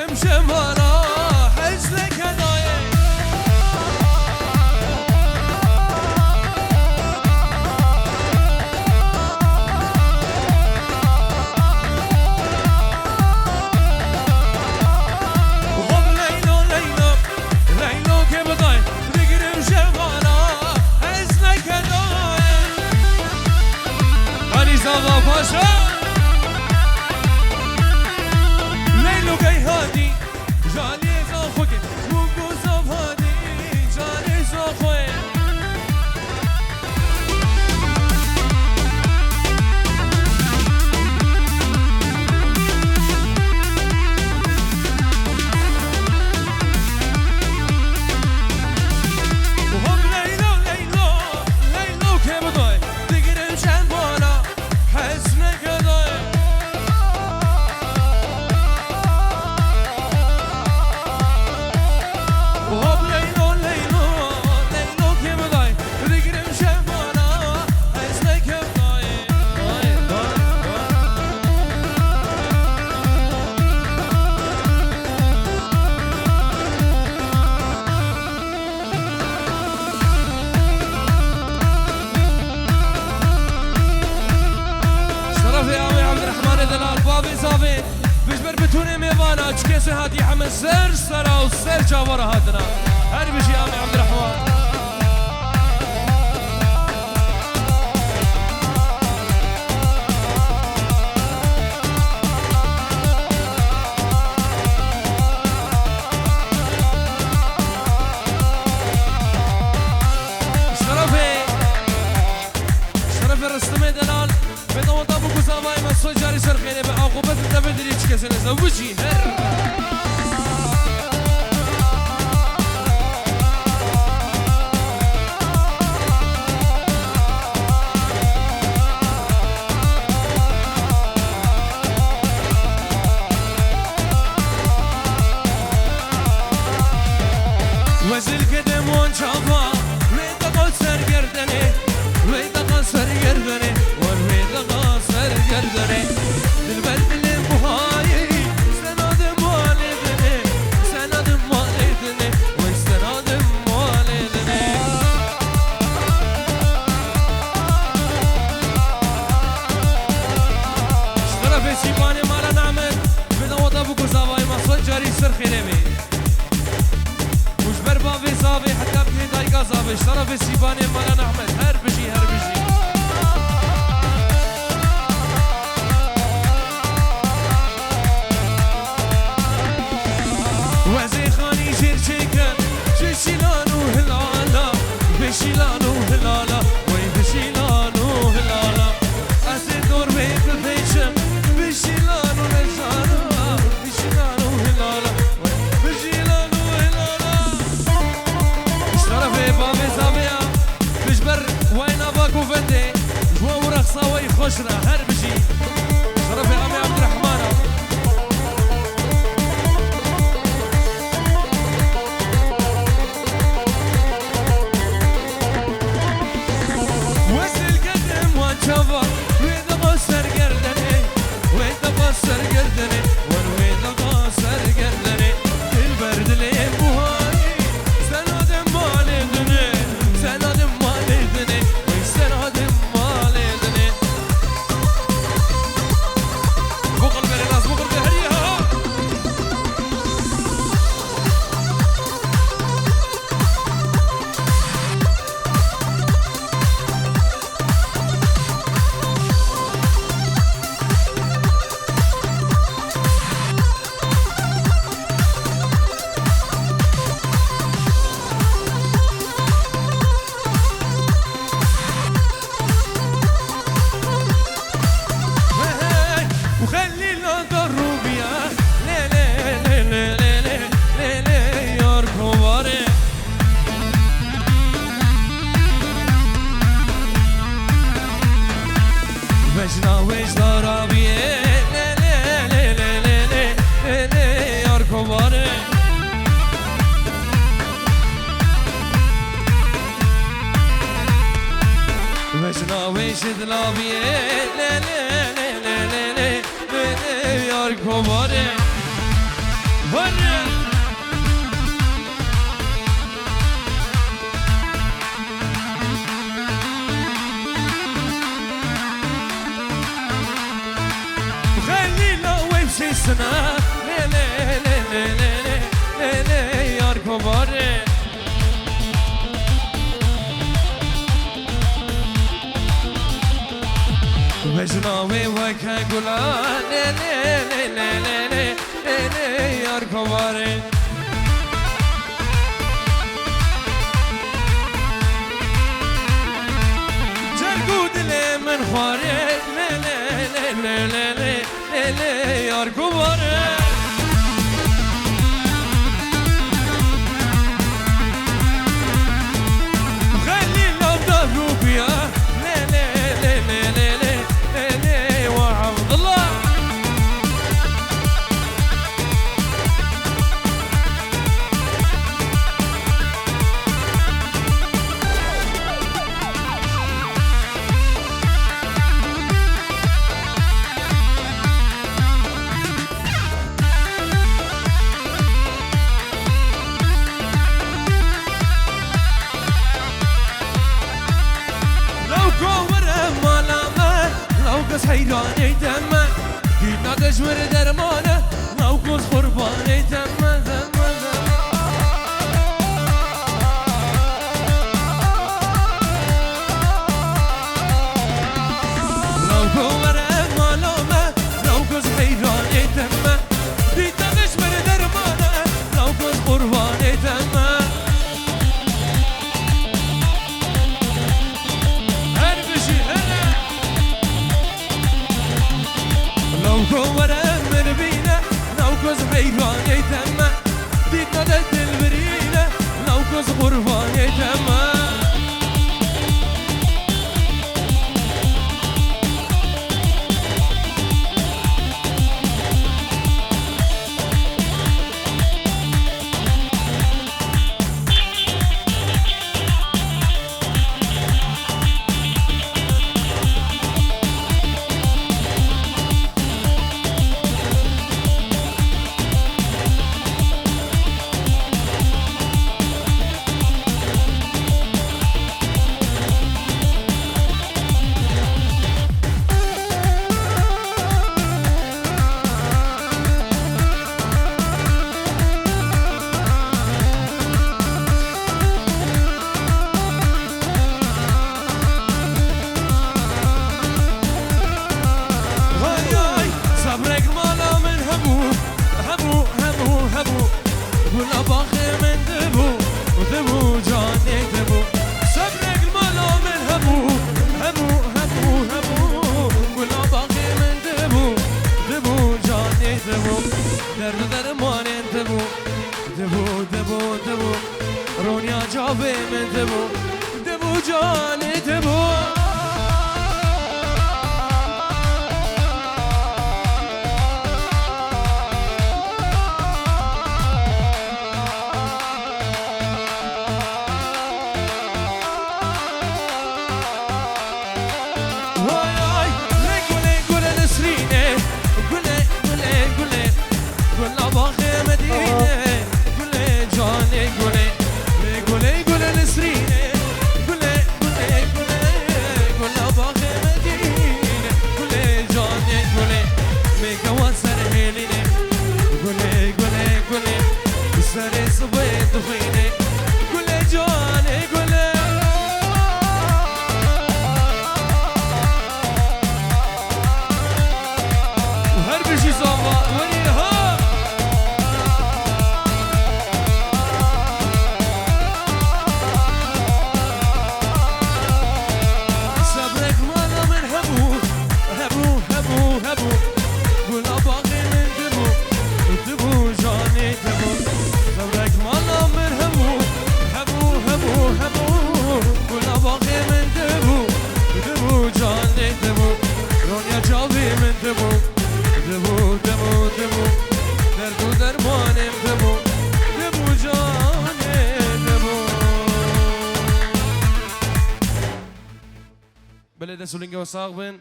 بگیرم شمالا حزن کنایه خب لیلا لیلا لیلا که بخوای بگیرم شمالا حزن کنایه علیز آقا پاشا لیلو گی هادی جالی زاخوی بگو زاف هادی جالی زاخوی وهم لیلا لیلا لیلا که بخوای بگیرم شمالا حزن کنایه وهم لیلا لیلا لیلا که بخوای بگیرم شمالا حزن کنایه شرف يا عمي عبد الرحمن دلال بابي صافي بجبر بتوني ميوانا تشكيسو هادي حمد سر سرا وسر جاورا هادنا هاري بيجي يا عمي عبد الرحمن شرف رستمي دلال بدو طابو كوزاماي مسؤول جاري سرخيني بعقوبة الدبدري تشكسن زوجي هر وزل قدم وان شافا ويدا قصر قردني ويدا قصر قردني ويدا قصر قردني البلد اللي مهاي سناد والدني سناد والدني وسناد والدني اشترى في سيباني مالا نعمل بدا وضع بكو زاواي مصول جاري سرخيني بي بابي صافي حتى بني دايقا صافي اشترى في السيباني مالا نحمد هر بجي هر بجي وزي خاني جير شيكا جيشيلانو هلالا بشيلانو هلالا وي بشيلانو هلالا اسي دور بيت الفيشم بشيلانو نجانا بشيلانو هلالا وي بشيلانو شرفي بابي زابيا بجبر وين اباك وفندي جوا ورقصة وي خشرة هر بجي شرفي عمي عبد الرحمن وزل قدم وانشافا ويدا قصر قردني ويدا قصر قردني ويدا قصر قردني البرد اللي بوهاي سنادم والدني سنادم والدني وسنادم والدني بقل بالناس بقل بهريها وخلي الأنظر روبيا لي لي لي لي لي لي لي ياركو باري وجنا وجنا رابيه لي لي لي لي لي لي لي ياركو باري وجنا وجنا رابيه لي لي لي لي لي لي ياركو باري خلينا ويمشي السنة ليلي ليلي ليلي ليلي يا ركباري وجناوي وكا قولان ليلي ليلي ليلي ليلي يا ركباري جرقود لي من خواري ليلي ليلي ليلي ليلي يا ركباري خلينا بدرو بيا ليلي ليلي ليلي ليلي وعبد الله حيراني تمه دينا دجور درمانه موقوز قرباني تمه لو كوره مالامه موقوز حيراني تمه دينا دجور درمانه موقوز قرباني تمه كورة من بينا لو كوز حيراني تمه دينا دد البرينة لو كوز قرباني تمه دبو رونيا جابي من دبو جاني دبو بلد سولينجا وصاغبن